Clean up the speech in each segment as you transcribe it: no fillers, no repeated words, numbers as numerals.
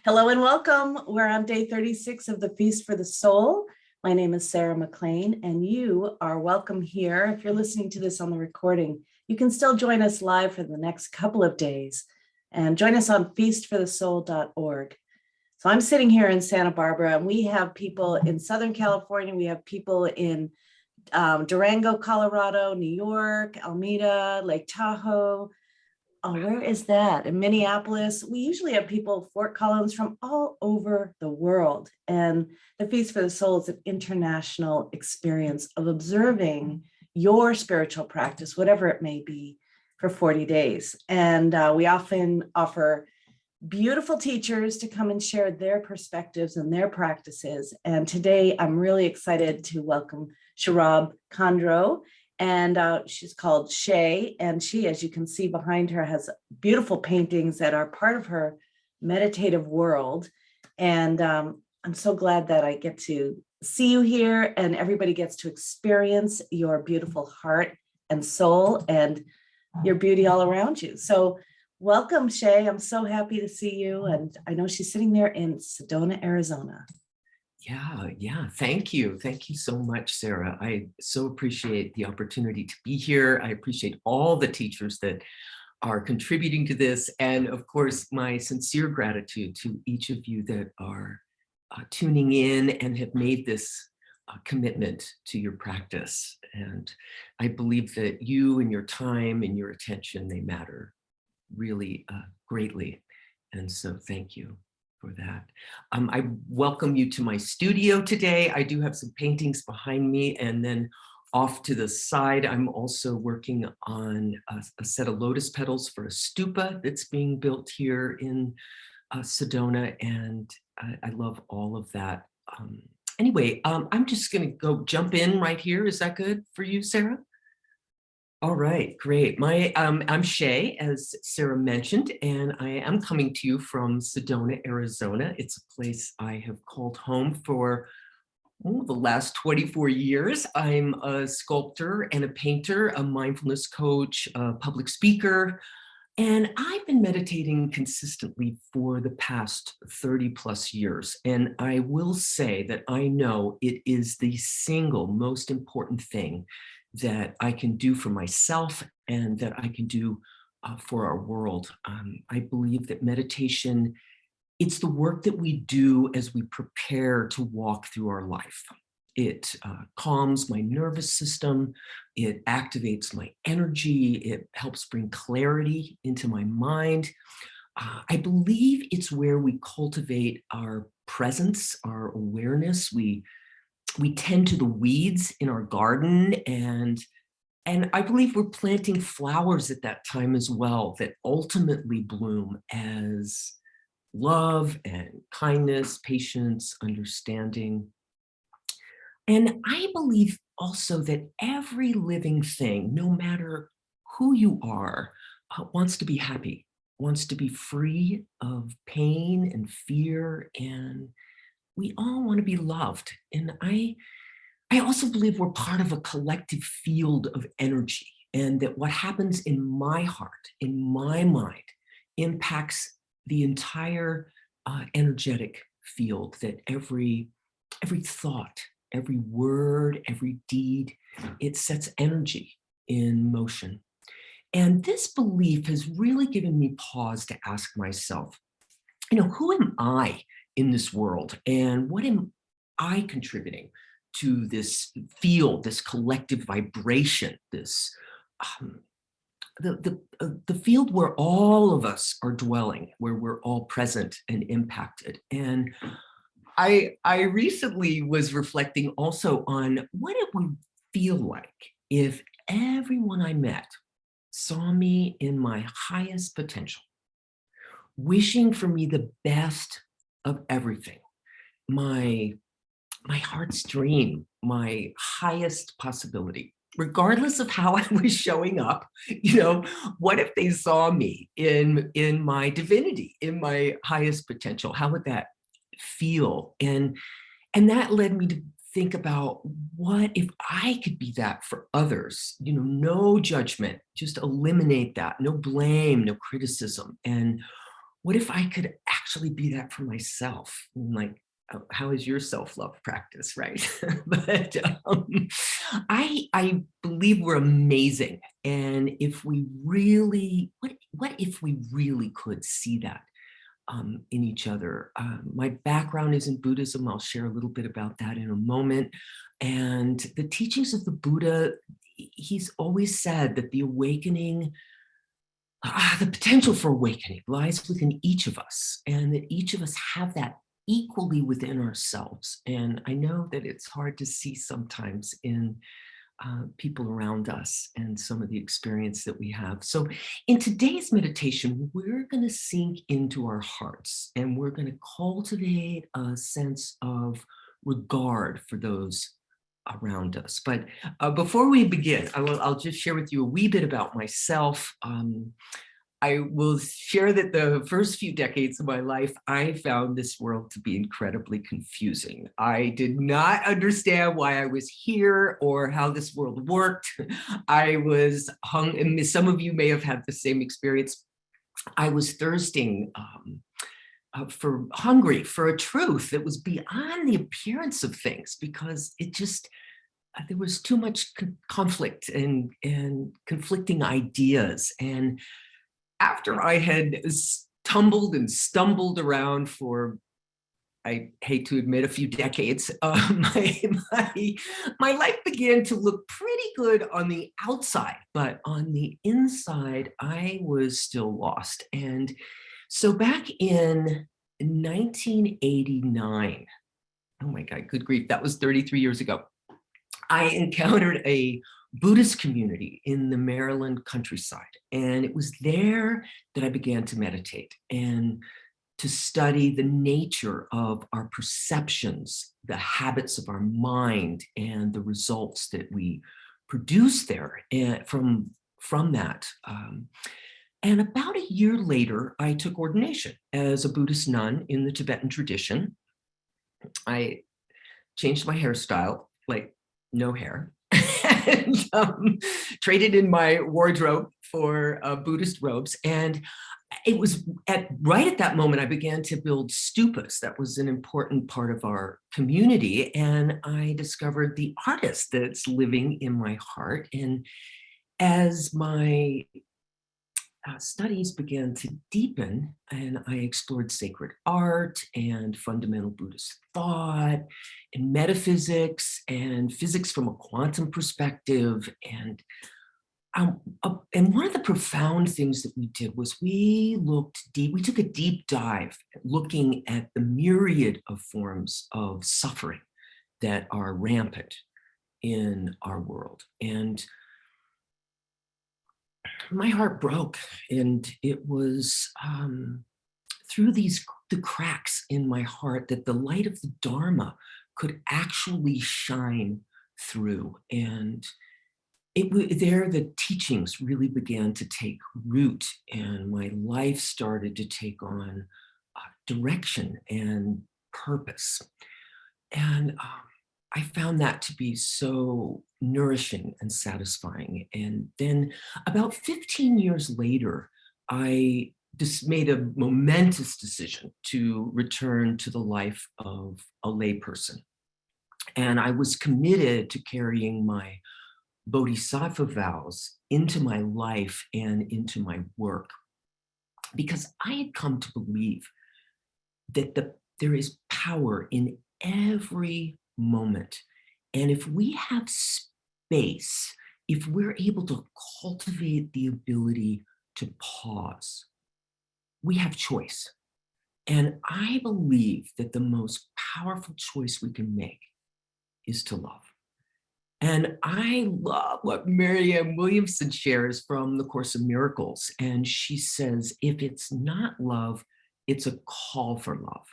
Hello and welcome. We're on day 36 of the Feast for the Soul. My name is Sarah McLean, and you are welcome here. If you're listening to this on the recording, you can still join us live for the next couple of days and join us on feastforthesoul.org. So I'm sitting here in Santa Barbara, and we have people in Southern California. We have people in Durango, Colorado, New York, Alameda, Lake Tahoe. Oh, where is that? In Minneapolis. We usually have people, Fort Collins, from all over the world. And the Feast for the Soul is an international experience of observing your spiritual practice, whatever it may be, for 40 days. And we often offer beautiful teachers to come and share their perspectives and their practices. And today I'm really excited to welcome Sherab Khandro. And she's called Shey, and she, as you can see behind her, has beautiful paintings that are part of her meditative world. And I'm so glad that I get to see you here, and everybody gets to experience your beautiful heart and soul and your beauty all around you. So welcome, Shey. I'm so happy to see you. And I know she's sitting there in Sedona, Arizona. Yeah. Thank you. Thank you so much, Sarah. I so appreciate the opportunity to be here. I appreciate all the teachers that are contributing to this. And of course, my sincere gratitude to each of you that are tuning in and have made this commitment to your practice. And I believe that you and your time and your attention, they matter really greatly. And so thank you for that. I welcome you to my studio today. I do have some paintings behind me, and then off to the side, I'm also working on a set of lotus petals for a stupa that's being built here in Sedona, and I love all of that. Anyway, I'm just gonna go jump in right here. Is that good for you, Sarah? All right, great. I'm Shey, as Sarah mentioned, and I am coming to you from Sedona, Arizona. It's a place I have called home for the last 24 years. I'm a sculptor and a painter, a mindfulness coach, a public speaker, and I've been meditating consistently for the past 30 plus years. And I will say that I know it is the single most important thing that I can do for myself and that I can do for our world. I believe that meditation, it's the work that we do as we prepare to walk through our life. It calms my nervous system, it activates my energy, it helps bring clarity into my mind. I believe it's where we cultivate our presence, our awareness. We tend to the weeds in our garden, and I believe we're planting flowers at that time as well that ultimately bloom as love and kindness, patience, understanding. And I believe also that every living thing, no matter who you are, wants to be happy, wants to be free of pain and fear, and we all want to be loved. And I also believe we're part of a collective field of energy, and that what happens in my heart, in my mind, impacts the entire energetic field, that every thought, every word, every deed, it sets energy in motion. And this belief has really given me pause to ask myself, who am I in this world, and what am I contributing to this field, this collective vibration, this the field where all of us are dwelling, where we're all present and impacted. And I recently was reflecting also on what it would feel like if everyone I met saw me in my highest potential, wishing for me the best of everything, my heart's dream, my highest possibility, regardless of how I was showing up. What if they saw me in my divinity, in my highest potential? How would that feel? And that led me to think about, what if I could be that for others? No judgment, just eliminate that, no blame, no criticism. And what if I could actually be that for myself? And like, how is your self-love practice, right? But I believe we're amazing. And if we really, what if we really could see that in each other? My background is in Buddhism. I'll share a little bit about that in a moment. And the teachings of the Buddha, he's always said that the awakening, the potential for awakening lies within each of us, and that each of us have that equally within ourselves. And I know that it's hard to see sometimes in people around us and some of the experience that we have. So in today's meditation, we're going to sink into our hearts, and we're going to cultivate a sense of regard for those around us. But before we begin, I'll just share with you a wee bit about myself. I will share that the first few decades of my life, I found this world to be incredibly confusing. I did not understand why I was here or how this world worked. I was and some of you may have had the same experience. I was thirsting hungry for a truth that was beyond the appearance of things, because it just, there was too much conflict and conflicting ideas. And after I had tumbled and stumbled around for, I hate to admit, a few decades, my life began to look pretty good on the outside, but on the inside, I was still lost. And so back in 1989, oh my God, good grief, that was 33 years ago, I encountered a Buddhist community in the Maryland countryside. And it was there that I began to meditate and to study the nature of our perceptions, the habits of our mind, and the results that we produce there from that. And about a year later, I took ordination as a Buddhist nun in the Tibetan tradition. I changed my hairstyle, like no hair, and traded in my wardrobe for Buddhist robes. And it was right at that moment I began to build stupas. That was an important part of our community. And I discovered the artist that's living in my heart. And as my studies began to deepen, and I explored sacred art and fundamental Buddhist thought and metaphysics and physics from a quantum perspective. And one of the profound things that we did was we took a deep dive looking at the myriad of forms of suffering that are rampant in our world. And my heart broke, and it was through the cracks in my heart that the light of the Dharma could actually shine through. And there the teachings really began to take root, and my life started to take on direction and purpose. And I found that to be so nourishing and satisfying. And then about 15 years later, I just made a momentous decision to return to the life of a layperson. And I was committed to carrying my bodhisattva vows into my life and into my work, because I had come to believe that there is power in every moment. And if we have space, if we're able to cultivate the ability to pause, we have choice. And I believe that the most powerful choice we can make is to love. And I love what Marianne Williamson shares from the Course of Miracles. And she says, if it's not love, it's a call for love.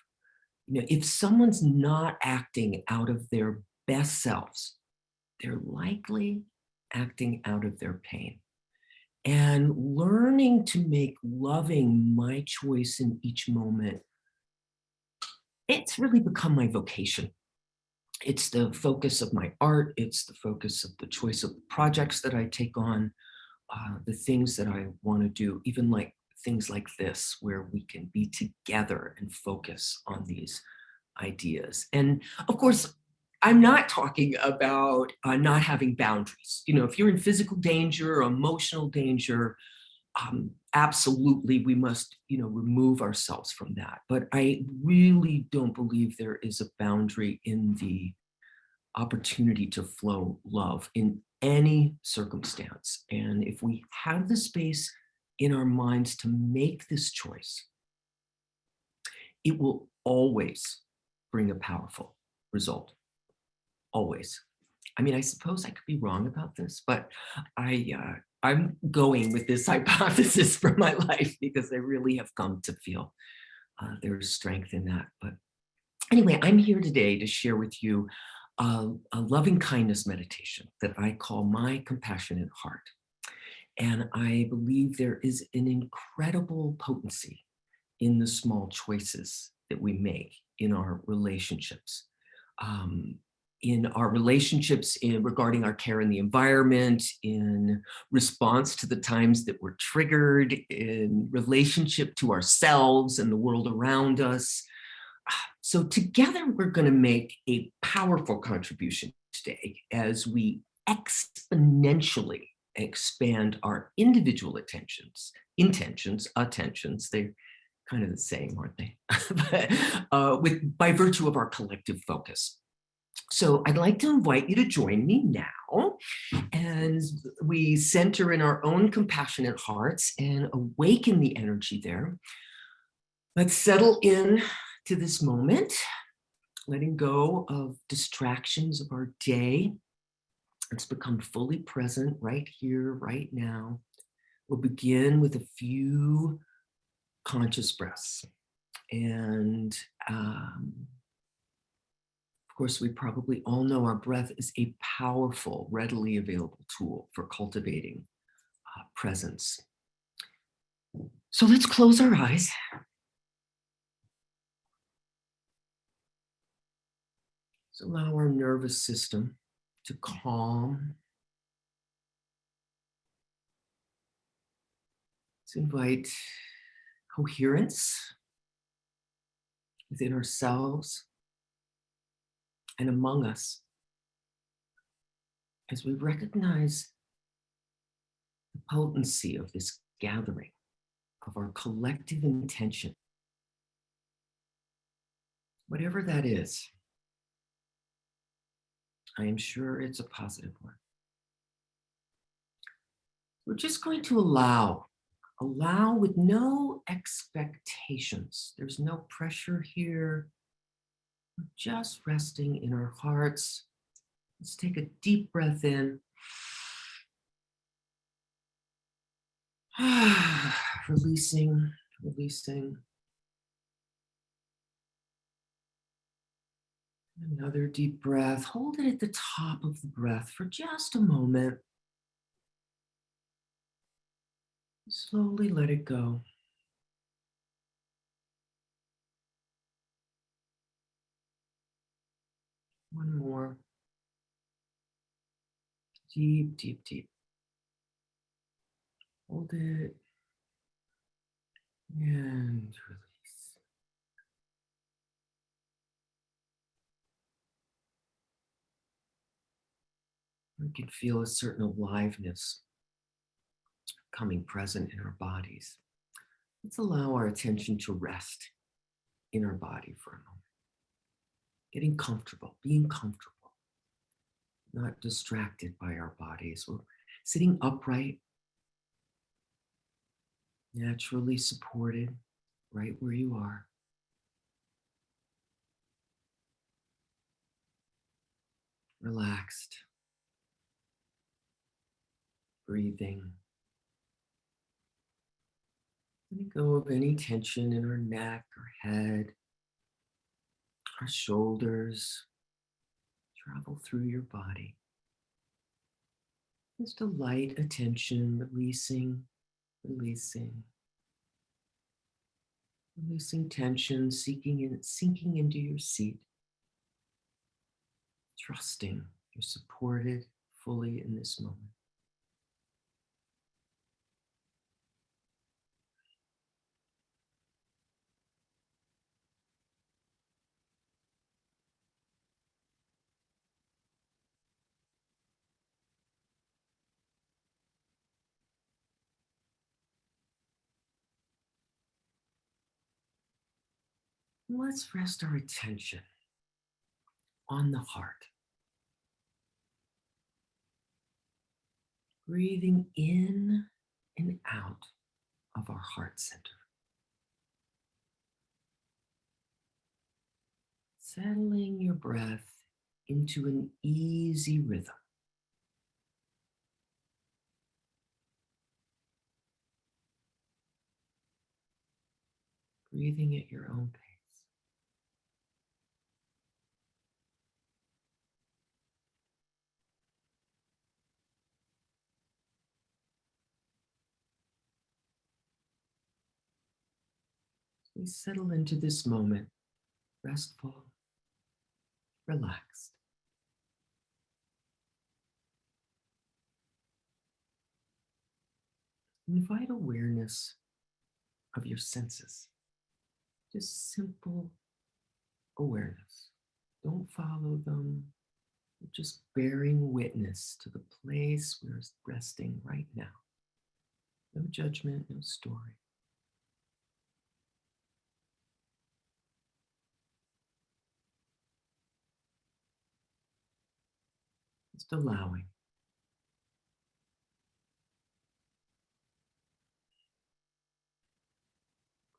You know, if someone's not acting out of their best selves, they're likely acting out of their pain. And learning to make loving my choice in each moment, it's really become my vocation. It's the focus of my art. It's the focus of the choice of the projects that I take on, the things that I want to do, even like things like this, where we can be together and focus on these ideas. And of course, I'm not talking about not having boundaries. You know, if you're in physical danger or emotional danger, absolutely we must, remove ourselves from that. But I really don't believe there is a boundary in the opportunity to flow love in any circumstance. And if we have the space in our minds to make this choice, it will always bring a powerful result. Always. I mean, I suppose I could be wrong about this, but I'm going with this hypothesis for my life because I really have come to feel there's strength in that. But anyway, I'm here today to share with you a loving kindness meditation that I call my compassionate heart. And I believe there is an incredible potency in the small choices that we make in our relationships. In our relationships regarding our care in the environment, in response to the times that we're triggered, in relationship to ourselves and the world around us. So together we're going to make a powerful contribution today as we exponentially expand our individual intentions, they're kind of the same, aren't they? By virtue of our collective focus. So I'd like to invite you to join me now as we center in our own compassionate hearts and awaken the energy there. Let's settle in to this moment, letting go of distractions of our day. Let's become fully present right here, right now. We'll begin with a few conscious breaths. And of course, we probably all know our breath is a powerful, readily available tool for cultivating presence. So let's close our eyes. So allow our nervous system to calm. Let's invite coherence within ourselves and among us as we recognize the potency of this gathering, of our collective intention, whatever that is. I am sure it's a positive one. We're just going to allow with no expectations. There's no pressure here. We're just resting in our hearts. Let's take a deep breath in. Releasing. Another deep breath. Hold it at the top of the breath for just a moment. Slowly let it go. One more. Deep, deep, deep. Hold it. And release. We can feel a certain aliveness coming present in our bodies. Let's allow our attention to rest in our body for a moment. Getting comfortable, being comfortable, not distracted by our bodies. We're sitting upright, naturally supported right where you are. Relaxed, breathing. Letting go of any tension in our neck or head, our shoulders. Travel through your body. Just a light attention, releasing tension, sinking into your seat. Trusting you're supported fully in this moment. Let's rest our attention on the heart. Breathing in and out of our heart center. Settling your breath into an easy rhythm. Breathing at your own pace. We settle into this moment, restful, relaxed. Invite awareness of your senses. Just simple awareness. Don't follow them. You're just bearing witness to the place we're resting right now. No judgment, no story. Just allowing.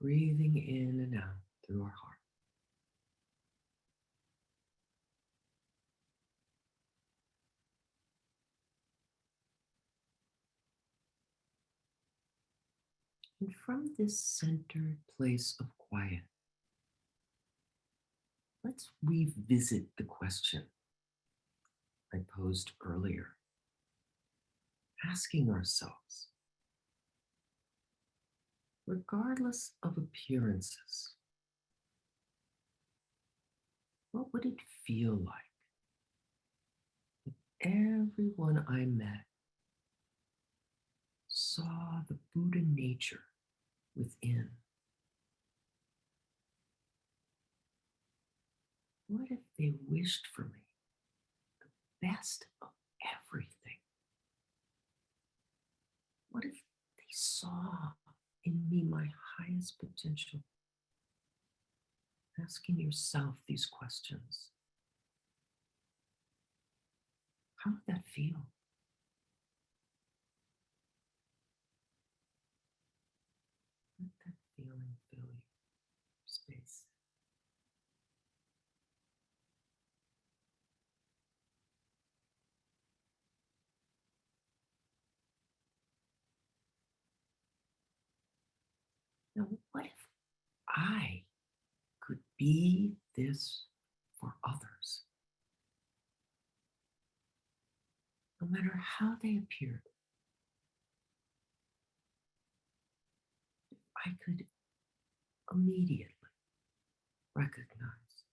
Breathing in and out through our heart. And from this centered place of quiet, let's revisit the question I posed earlier, asking ourselves, regardless of appearances, what would it feel like if everyone I met saw the Buddha nature within? What if they wished for me the best of everything? What if they saw in me my highest potential? Asking yourself these questions. How would that feel? Let that feeling fill your space. Now, what if I could be this for others? No matter how they appeared, if I could immediately recognize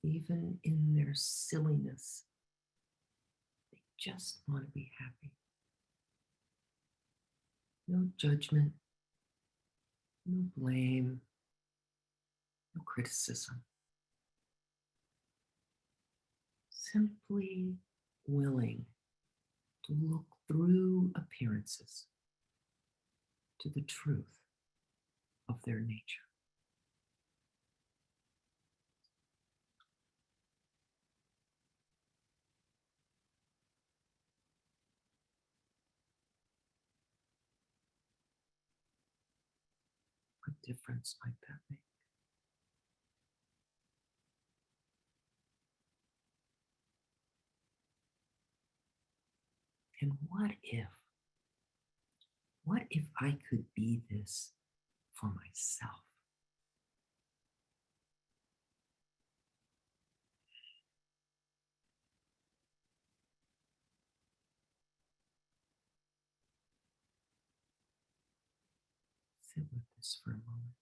even in their silliness, they just want to be happy. No judgment, no blame, no criticism. Simply willing to look through appearances to the truth of their nature. What difference might that make? And what if I could be this for myself? Sit with this for a moment.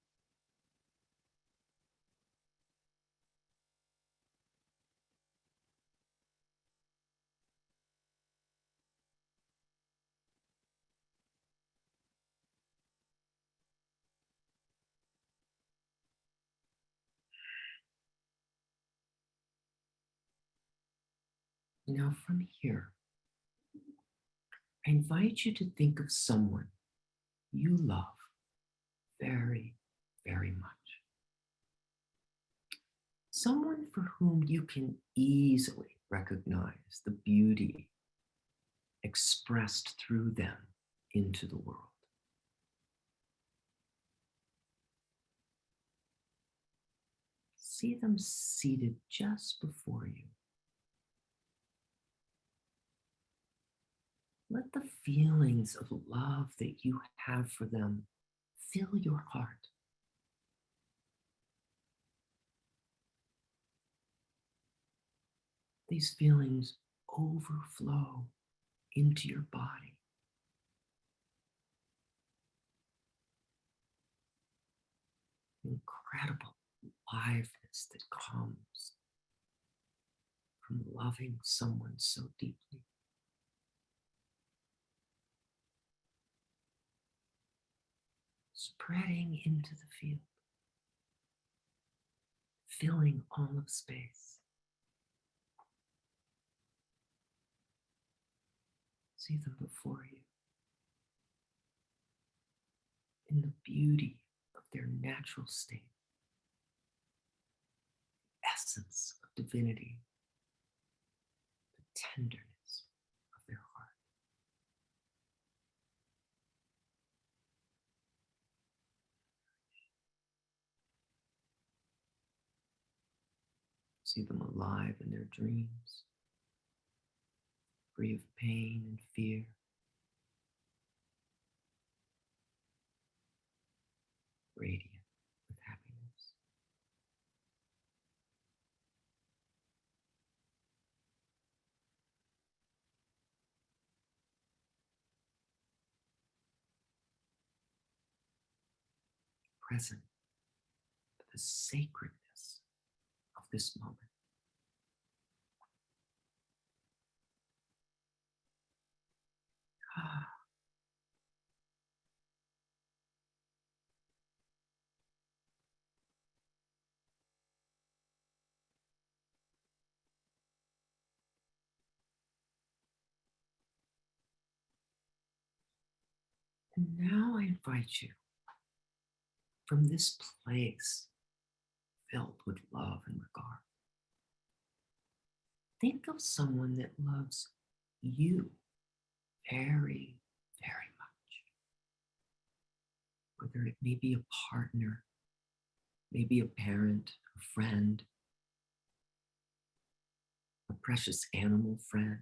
Now from here, I invite you to think of someone you love very, very much. Someone for whom you can easily recognize the beauty expressed through them into the world. See them seated just before you. Let the feelings of love that you have for them fill your heart. These feelings overflow into your body. Incredible aliveness that comes from loving someone so deeply. Spreading into the field, filling all of space. See them before you in the beauty of their natural state, essence of divinity, the tenderness of their heart. See them alive in their dreams, free of pain and fear, radiant with happiness. Present with the sacredness of this moment. Ah, and now I invite you from this place filled with love and regard. Think of someone that loves you very, very much. Whether it may be a partner, maybe a parent, a friend, a precious animal friend.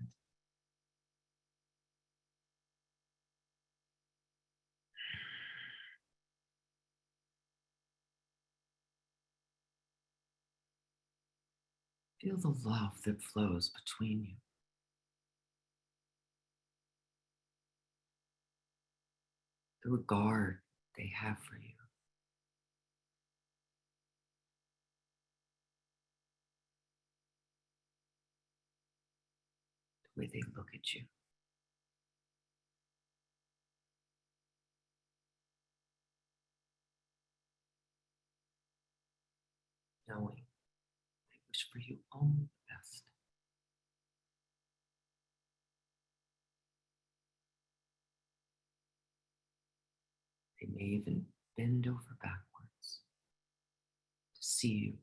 Feel the love that flows between you. The regard they have for you. The way they look at you. Knowing they wish for you only the best. They may even bend over backwards to see you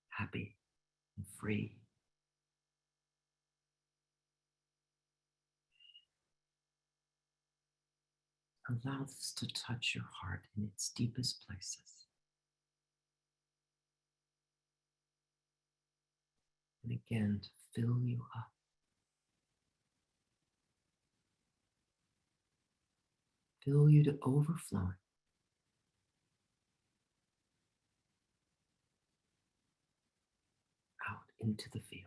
happy and free. Allow this to touch your heart in its deepest places. And again, to fill you up. Fill you to overflowing. Out into the field.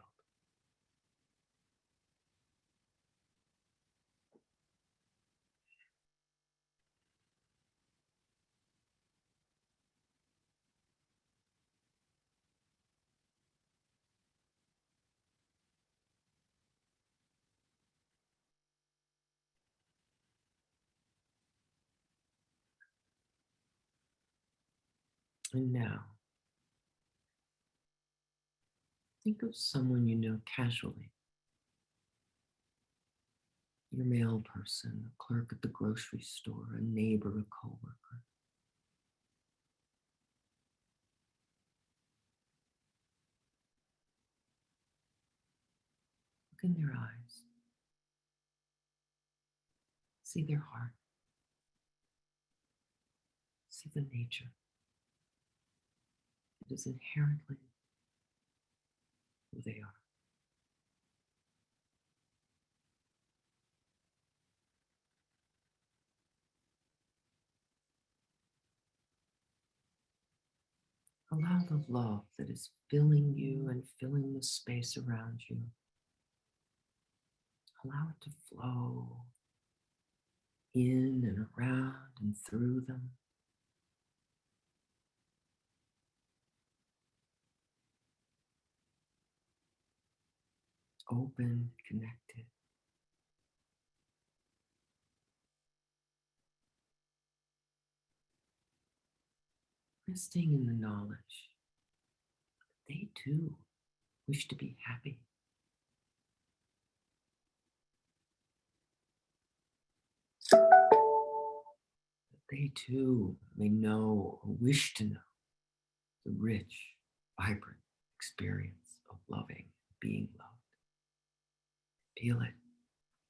And now, think of someone you know casually, your mail person, a clerk at the grocery store, a neighbor, a coworker. Look in their eyes. See their heart. See the nature. It is inherently who they are. Allow the love that is filling you and filling the space around you. Allow it to flow in and around and through them. Open, connected. Resting in the knowledge that they too wish to be happy. That they too may know or wish to know the rich, vibrant experience of loving, being loved. Feel it.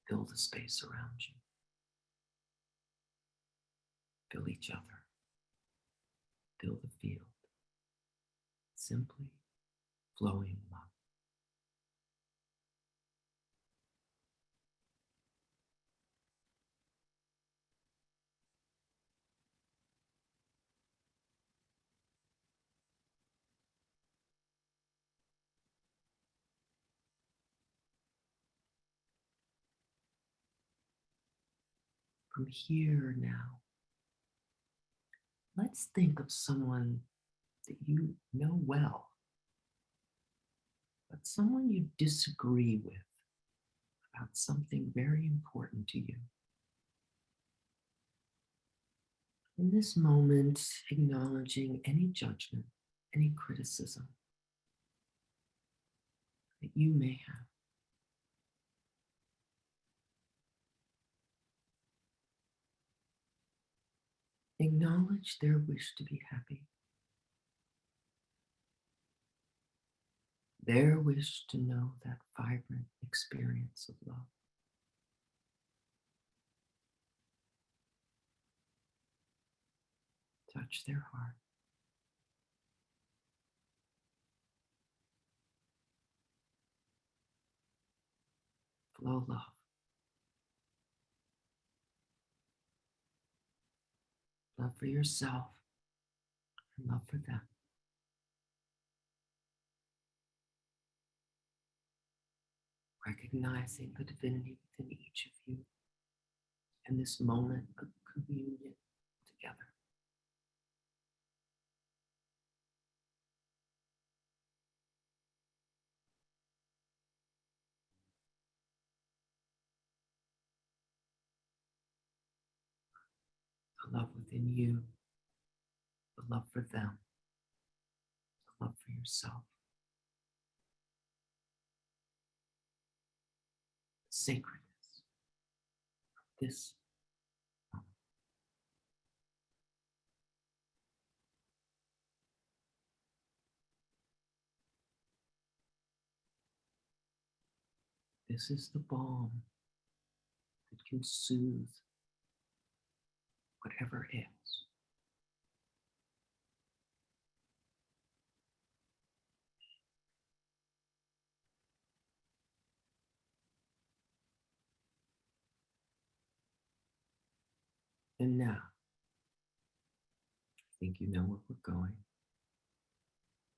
Fill the space around you. Fill each other. Fill the field. Simply flowing love. From here now, let's think of someone that you know well, but someone you disagree with about something very important to you. In this moment, acknowledging any judgment, any criticism that you may have. Acknowledge their wish to be happy, their wish to know that vibrant experience of love. Touch their heart. Flow love. Love for yourself and love for them. Recognizing the divinity within each of you and this moment of communion together. The love within you, the love for them, the love for yourself. The sacredness of this moment. This is the balm that can soothe whatever ails. And now, I think you know where we're going.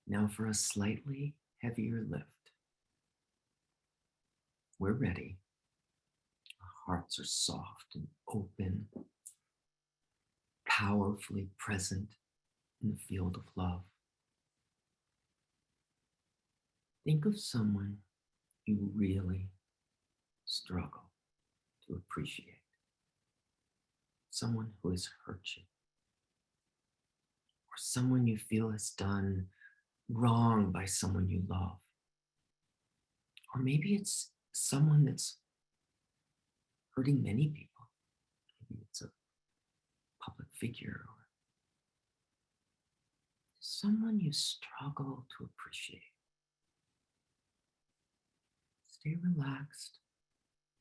Now for a slightly heavier lift. We're ready. Our hearts are soft and open, powerfully present in the field of love. Think of someone you really struggle to appreciate. Someone who has hurt you. Or someone you feel has done wrong by someone you love. Or maybe it's someone that's hurting many people. Maybe it's a public figure or someone you struggle to appreciate. Stay relaxed,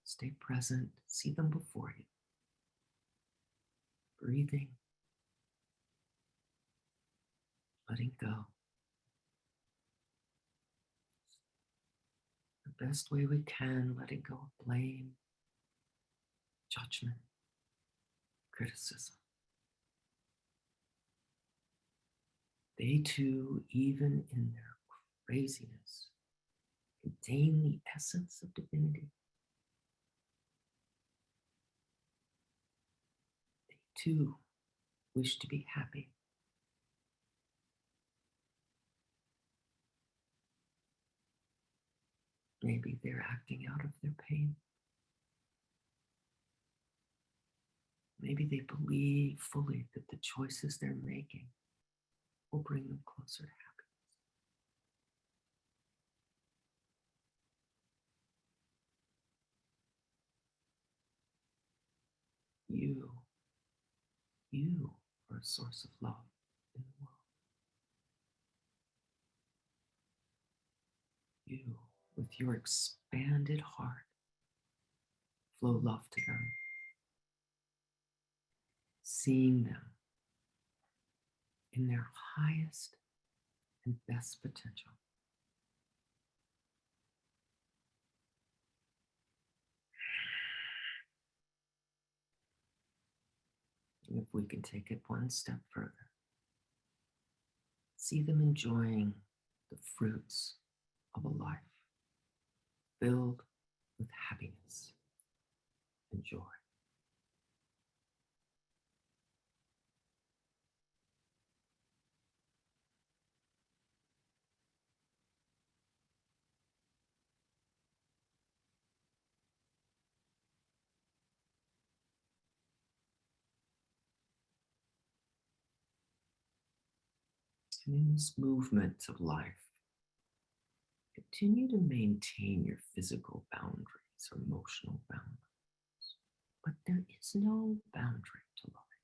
stay present, see them before you. Breathing, letting go. The best way we can, letting go of blame, judgment, criticism. They too, even in their craziness, contain the essence of divinity. They too wish to be happy. Maybe they're acting out of their pain. Maybe they believe fully that the choices they're making will bring them closer to happiness. You are a source of love in the world. You, with your expanded heart, flow love to them, seeing them in their highest and best potential. And if we can take it one step further, see them enjoying the fruits of a life filled with happiness and joy. And in this movement of life, continue to maintain your physical boundaries or emotional boundaries. But there is no boundary to life.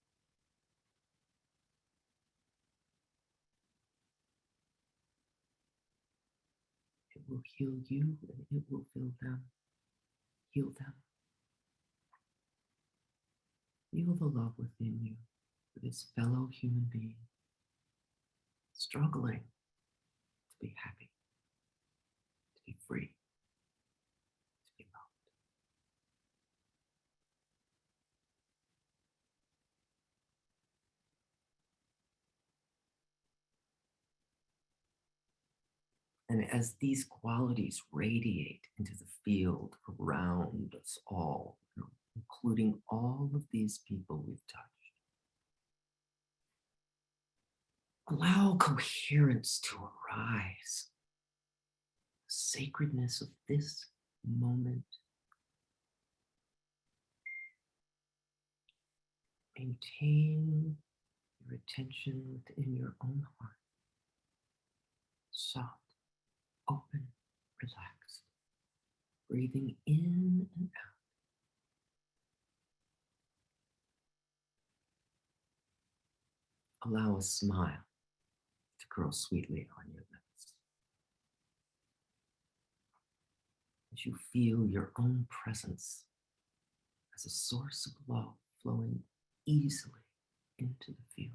It will heal you and it will heal them. Feel the love within you for this fellow human being struggling to be happy, to be free, to be loved. And as these qualities radiate into the field around us all, including all of these people we've touched, allow coherence to arise. The sacredness of this moment. Maintain your attention within your own heart. Soft, open, relaxed. Breathing in and out. Allow a smile to grow sweetly on your lips. As you feel your own presence as a source of love flowing easily into the field.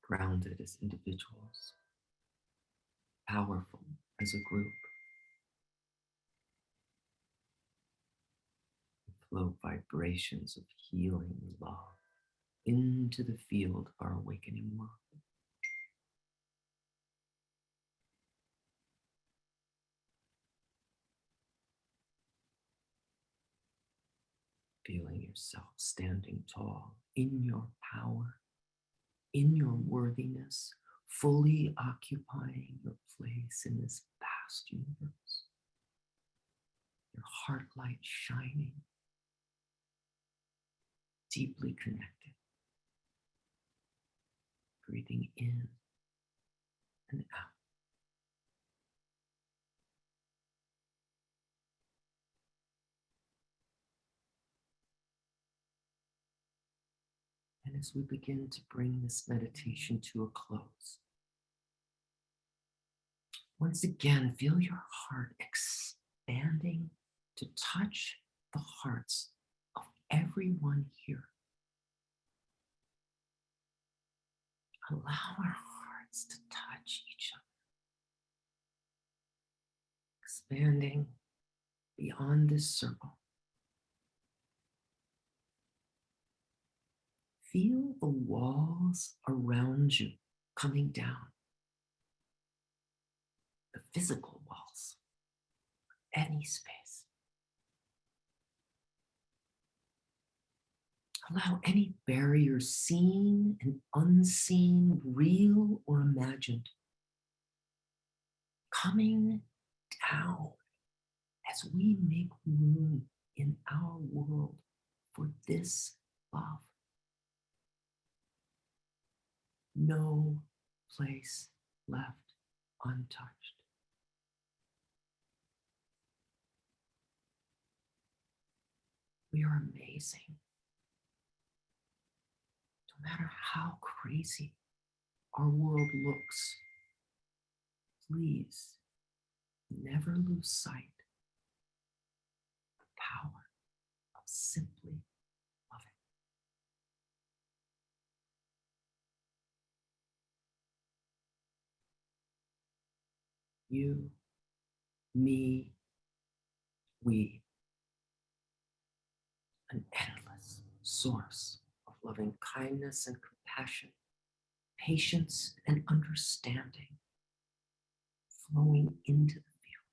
Grounded as individuals, powerful as a group. Flow vibrations of healing love into the field of our awakening world. Feeling yourself standing tall in your power, in your worthiness, fully occupying your place in this vast universe. Your heart light shining, deeply connected. breathing in and out. And as we begin to bring this meditation to a close, once again, feel your heart expanding to touch the hearts of everyone here. Allow our hearts to touch each other, expanding beyond this circle. Feel the walls around you coming down, the physical walls, any space. Allow any barriers, seen and unseen, real or imagined, coming down as we make room in our world for this love. No place left untouched. We are amazing. No matter how crazy our world looks, please never lose sight of the power of simply loving. You, me, we, an endless source of loving kindness and compassion, patience and understanding flowing into the field.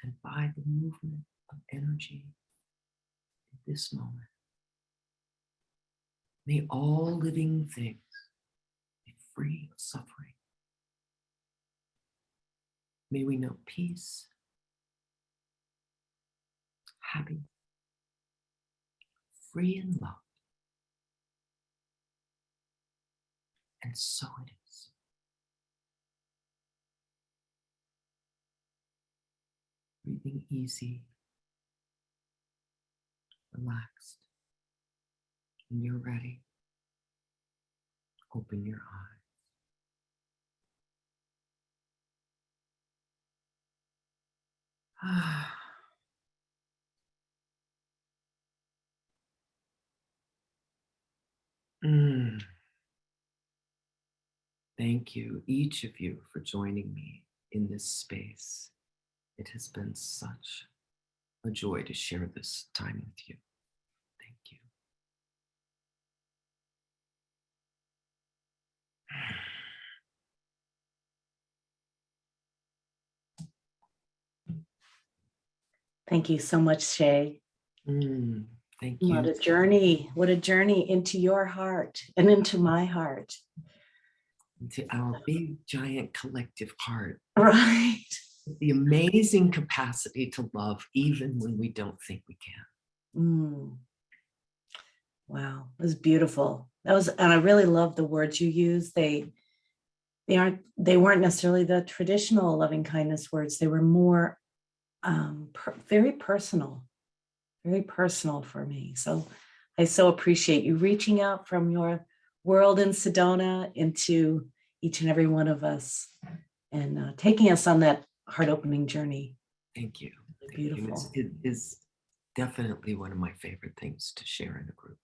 And by the movement of energy in this moment, may all living things be free of suffering. May we know peace, happy, free and loved. And so it is. Breathing easy, relaxed. When you're ready, open your eyes. Thank you, each of you, for joining me in this space. It has been such a joy to share this time with you. Thank you. Thank you so much, Shey. Thank you. What a journey into your heart and into my heart. Into our big, giant collective heart. Right. The amazing capacity to love even when we don't think we can. Wow, it was beautiful. And I really love the words you use. They weren't necessarily the traditional loving kindness words. They were more very personal for me. So I so appreciate you reaching out from your world in Sedona into each and every one of us and taking us on that heart-opening journey. Thank you. Beautiful. It is definitely one of my favorite things to share in a group.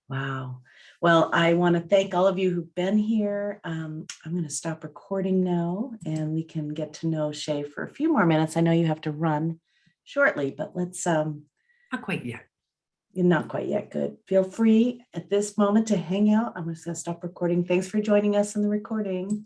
Wow. Well, I want to thank all of you who've been here. I'm going to stop recording now and we can get to know Shey for a few more minutes. I know you have to run shortly, but let's not quite yet. You're not quite yet. Good. Feel free at this moment to hang out. I'm just going to stop recording. Thanks for joining us in the recording.